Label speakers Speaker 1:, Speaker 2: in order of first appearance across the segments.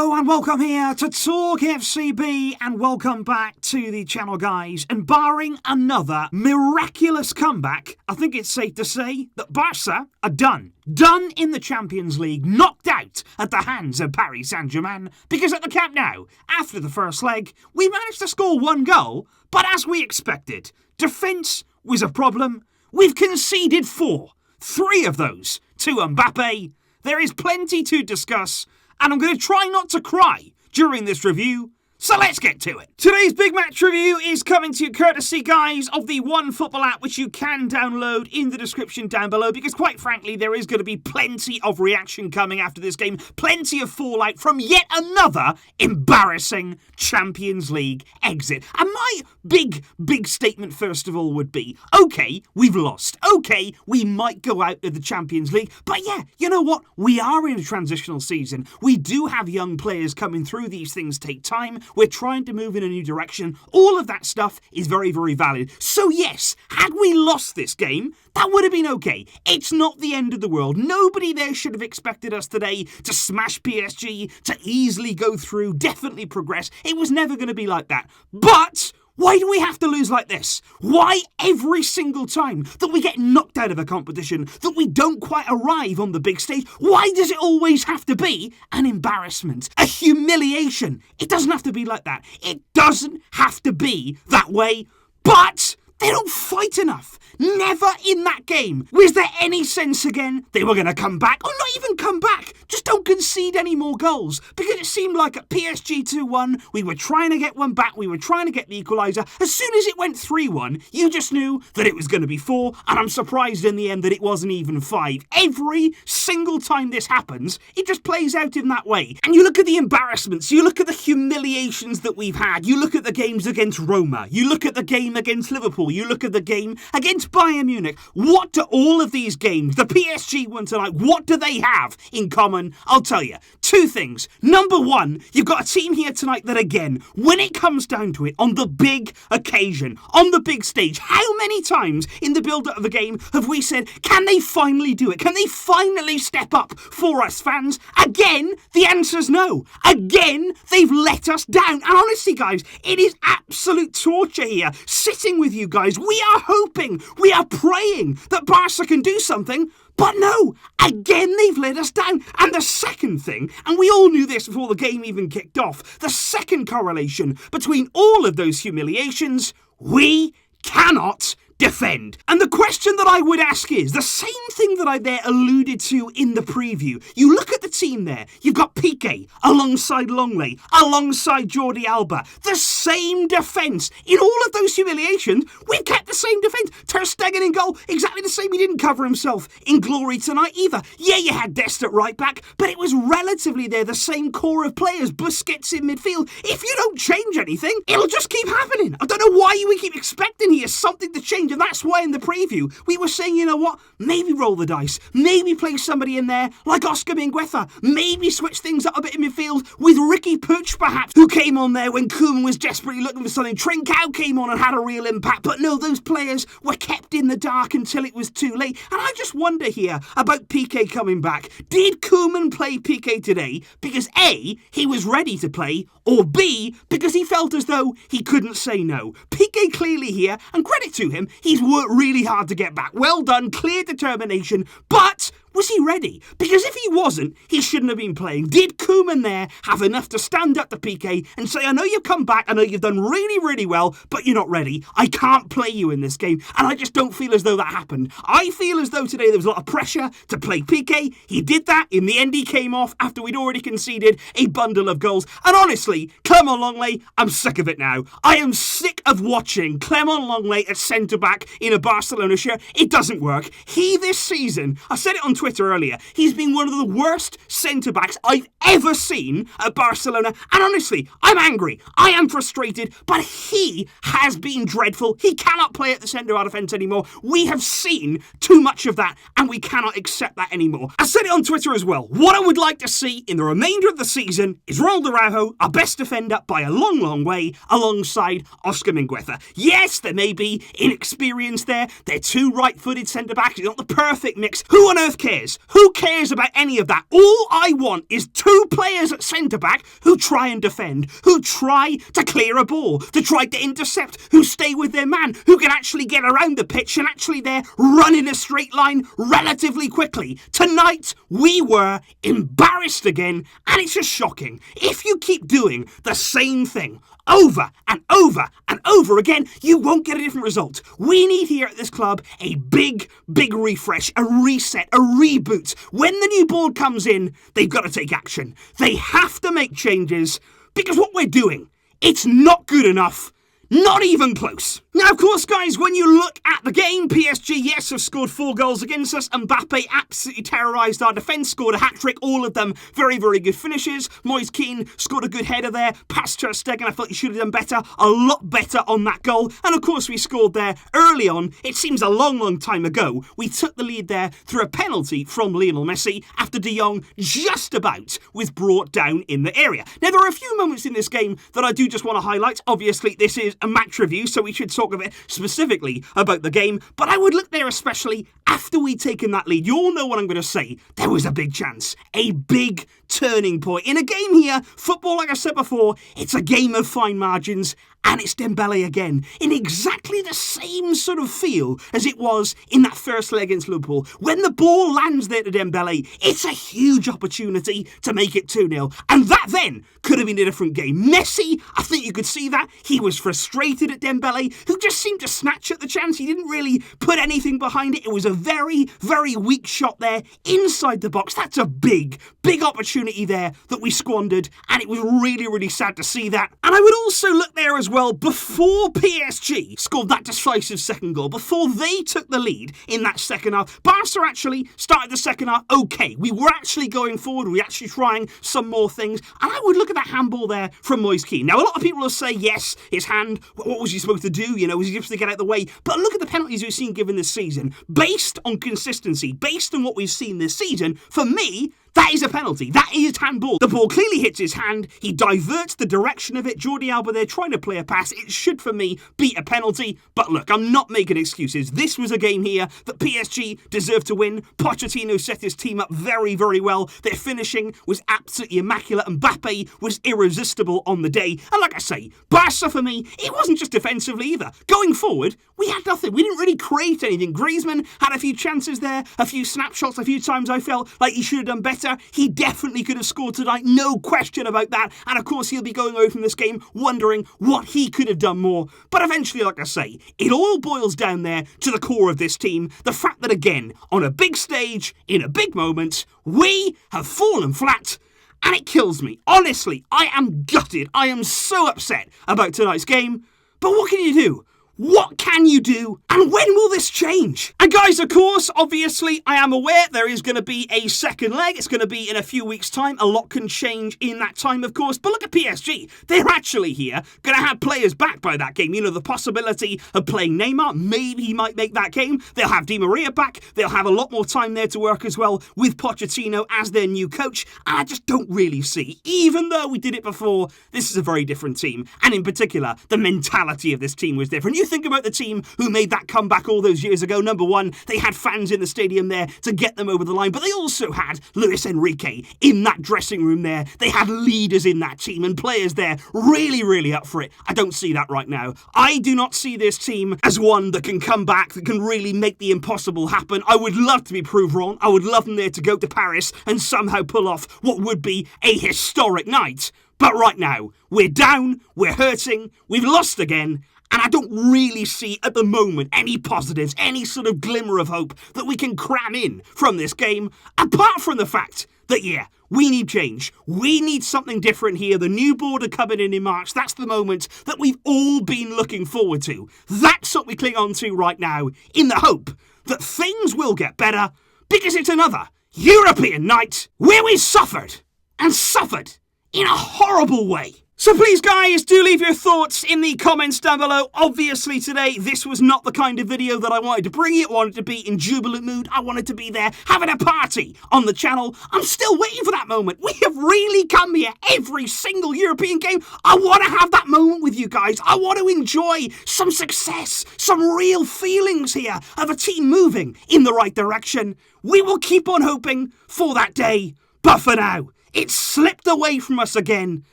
Speaker 1: Hello and welcome here to TalkFCB and welcome back to the channel, guys. And barring another miraculous comeback, I think it's safe to say that Barça are done. Done in the Champions League, knocked out at the hands of Paris Saint-Germain, because at the Camp Nou, after the first leg, we managed to score one goal, but as we expected, defence was a problem. We've conceded 4, 3 of those to Mbappe. There is plenty to discuss, and I'm going to try not to cry during this review, so let's get to it. Today's big match review is coming to you courtesy, guys, of the OneFootball app, which you can download in the description down below, because quite frankly, there is going to be plenty of reaction coming after this game, plenty of fallout from yet another embarrassing Champions League exit. And my big statement, first of all, would be, okay, we've lost. Okay, we might go out of the Champions League, but yeah, you know what? We are in a transitional season. We do have young players coming through. These things take time. We're trying to move in a new direction. All of that stuff is very, very valid. So yes, had we lost this game, that would have been okay. It's not the end of the world. Nobody there should have expected us today to smash PSG, to easily go through, definitely progress. It was never going to be like that. But why do we have to lose like this? Why every single time that we get knocked out of a competition, that we don't quite arrive on the big stage, why does it always have to be an embarrassment, a humiliation? It doesn't have to be like that. It doesn't have to be that way, but they don't fight enough. Never in that game was there any sense again they were going to come back, or not even come back. Just don't concede any more goals, because it seemed like at PSG 2-1, we were trying to get one back, we were trying to get the equaliser. As soon as it went 3-1, you just knew that it was going to be 4, and I'm surprised in the end that it wasn't even 5. Every single time this happens, it just plays out in that way. And you look at the embarrassments, you look at the humiliations that we've had, you look at the games against Roma, you look at the game against Liverpool, you look at the game against Bayern Munich. What do all of these games, the PSG one tonight, what do they have in common? I'll tell you. 2 things. Number 1, you've got a team here tonight that, again, when it comes down to it, on the big occasion, on the big stage, how many times in the build-up of the game have we said, can they finally do it? Can they finally step up for us fans? Again, the answer's no. Again, they've let us down. And honestly, guys, it is absolute torture here, sitting with you guys. We are hoping, we are praying that Barca can do something, but no, again they've let us down. And the second thing, and we all knew this before the game even kicked off, the second correlation between all of those humiliations, we cannot defend. And the question that I would ask is the same thing that I there alluded to in the preview. You look at the team there, you've got Piqué alongside Longley, alongside Jordi Alba, the same defence. In all of those humiliations, we've kept the same defence. Ter Stegen in goal, exactly the same. He didn't cover himself in glory tonight either. Yeah, you had Dest at right back, but it was relatively there, the same core of players. Busquets in midfield. If you don't change anything, it'll just keep happening. I don't know why we keep expecting here something to change. And that's why in the preview, we were saying, you know what, maybe roll the dice, maybe play somebody in there like Oscar Mingueza, maybe switch things up a bit in midfield with Ricky Puig perhaps, who came on there when Koeman was desperately looking for something. Trincao came on and had a real impact, but no, those players were kept in the dark until it was too late. And I just wonder here about Piqué coming back. Did Koeman play Piqué today because A, he was ready to play, or B, because he felt as though he couldn't say no? Piqué clearly here, and credit to him, he's worked really hard to get back. Well done, clear determination, but was he ready? Because if he wasn't, he shouldn't have been playing. Did Koeman there have enough to stand up to Piqué and say, I know you've come back, I know you've done really, really well, but you're not ready. I can't play you in this game. And I just don't feel as though that happened. I feel as though today there was a lot of pressure to play Piqué. He did that. In the end, he came off after we'd already conceded a bundle of goals. And honestly, Clement Longley, I'm sick of it now. I am sick of watching Clement Longley at centre-back in a Barcelona shirt. It doesn't work. He this season, I said it on Twitter earlier, he's been one of the worst centre-backs I've ever seen at Barcelona. And honestly, I'm angry. I am frustrated, but he has been dreadful. He cannot play at the centre of our defence anymore. We have seen too much of that, and we cannot accept that anymore. I said it on Twitter as well. What I would like to see in the remainder of the season is Ronald Araujo, our best defender by a long, long way, alongside Oscar Mingueza. Yes, there may be inexperience there. They're two right-footed centre-backs. It's not the perfect mix. Who on earth cares cares? Who cares about any of that? All I want is 2 players at centre-back who try and defend, who try to clear a ball, to try to intercept, who stay with their man, who can actually get around the pitch and actually there run in a straight line relatively quickly. Tonight, we were embarrassed again, and it's just shocking. If you keep doing the same thing over and over and over again, you won't get a different result. We need here at this club a big refresh, a reset, a reboot. When the new board comes in, they've got to take action. They have to make changes, because what we're doing, it's not good enough. Not even close. Now, of course, guys, when you look at the game, PSG, yes, have scored 4 goals against us. Mbappe absolutely terrorised our defence, scored a hat-trick, all of them very good finishes. Moise Kean scored a good header there, past Ter Stegen. I thought he should have done better, a lot better on that goal. And, of course, we scored there early on. It seems a long time ago. We took the lead there through a penalty from Lionel Messi after De Jong just about was brought down in the area. Now, there are a few moments in this game that I do just want to highlight. Obviously, this is a match review, so we should talk a bit specifically about the game, but I would look there especially after we'd taken that lead. You all know what I'm going to say. There was a big chance, a big turning point. In a game here, football, like I said before, it's a game of fine margins, and it's Dembele again, in exactly the same sort of feel as it was in that first leg against Liverpool. When the ball lands there to Dembele, it's a huge opportunity to make it 2-0, and that then could have been a different game. Messi, I think you could see that. He was frustrated at Dembele, who just seemed to snatch at the chance. He didn't really put anything behind it. It was a very weak shot there inside the box. That's a big opportunity there that we squandered, and it was really sad to see that. And I would also look there as well, before PSG scored that decisive second goal, before they took the lead in that second half, Barca actually started the second half okay. We were actually going forward, we were actually trying some more things, and I would look at that handball there from Moise Kean. Now, a lot of people will say, yes, his hand, what was he supposed to do? You know, was he supposed to get out of the way? But look at the penalties we've seen given this season. Based on consistency, based on what we've seen this season, for me, that is a penalty. That is handball. The ball clearly hits his hand. He diverts the direction of it. Jordi Alba there trying to play a pass. It should, for me, be a penalty. But look, I'm not making excuses. This was a game here that PSG deserved to win. Pochettino set his team up very well. Their finishing was absolutely immaculate. Mbappe was irresistible on the day. And like I say, Barca, for me, it wasn't just defensively either. Going forward, we had nothing. We didn't really create anything. Griezmann had a few chances there, a few snapshots, a few times I felt like he should have done better. He definitely could have scored tonight, no question about that. And of course, he'll be going away from this game wondering what he could have done more. But eventually, like I say, it all boils down there to the core of this team. The fact that, again, on a big stage, in a big moment, we have fallen flat. And it kills me. Honestly, I am gutted. I am so upset about tonight's game. But what can you do? What can you do? And when will this change? And guys, of course, obviously, I am aware there is going to be a second leg. It's going to be in a few weeks' time. A lot can change in that time, of course. But look at PSG. They're actually here going to have players back by that game. You know, the possibility of playing Neymar. Maybe he might make that game. They'll have Di Maria back. They'll have a lot more time there to work as well with Pochettino as their new coach. And I just don't really see, even though we did it before, this is a very different team. And in particular, the mentality of this team was different. You think about the team who made that comeback all those years ago. Number one, they had fans in the stadium there to get them over the line, but they also had Luis Enrique in that dressing room there. They had leaders in that team and players there really up for it. I don't see that right now. I do not see this team as one that can come back, that can really make the impossible happen. I would love to be proved wrong. I would love them there to go to Paris and somehow pull off what would be a historic night. But right now, we're down, we're hurting, we've lost again, and I don't really see at the moment any positives, any sort of glimmer of hope that we can cram in from this game, apart from the fact that, yeah, we need change. We need something different here. The new board are coming in March. That's the moment that we've all been looking forward to. That's what we cling on to right now, in the hope that things will get better, because it's another European night where we suffered, and suffered in a horrible way. So please guys, do leave your thoughts in the comments down below. Obviously today, this was not the kind of video that I wanted to bring you. I wanted to be in jubilant mood. I wanted to be there having a party on the channel. I'm still waiting for that moment. We have really come here every single European game. I want to have that moment with you guys. I want to enjoy some success, some real feelings here of a team moving in the right direction. We will keep on hoping for that day. But for now, it's slipped away from us again.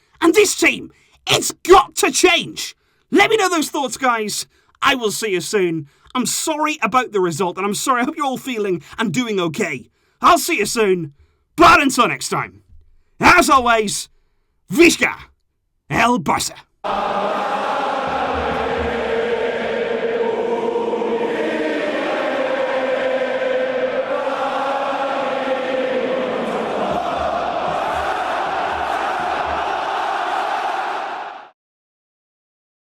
Speaker 1: And this team, it's got to change. Let me know those thoughts, guys. I will see you soon. I'm sorry about the result, and I'm sorry. I hope you're all feeling and doing okay. I'll see you soon. But until next time, as always, Visca el Barça.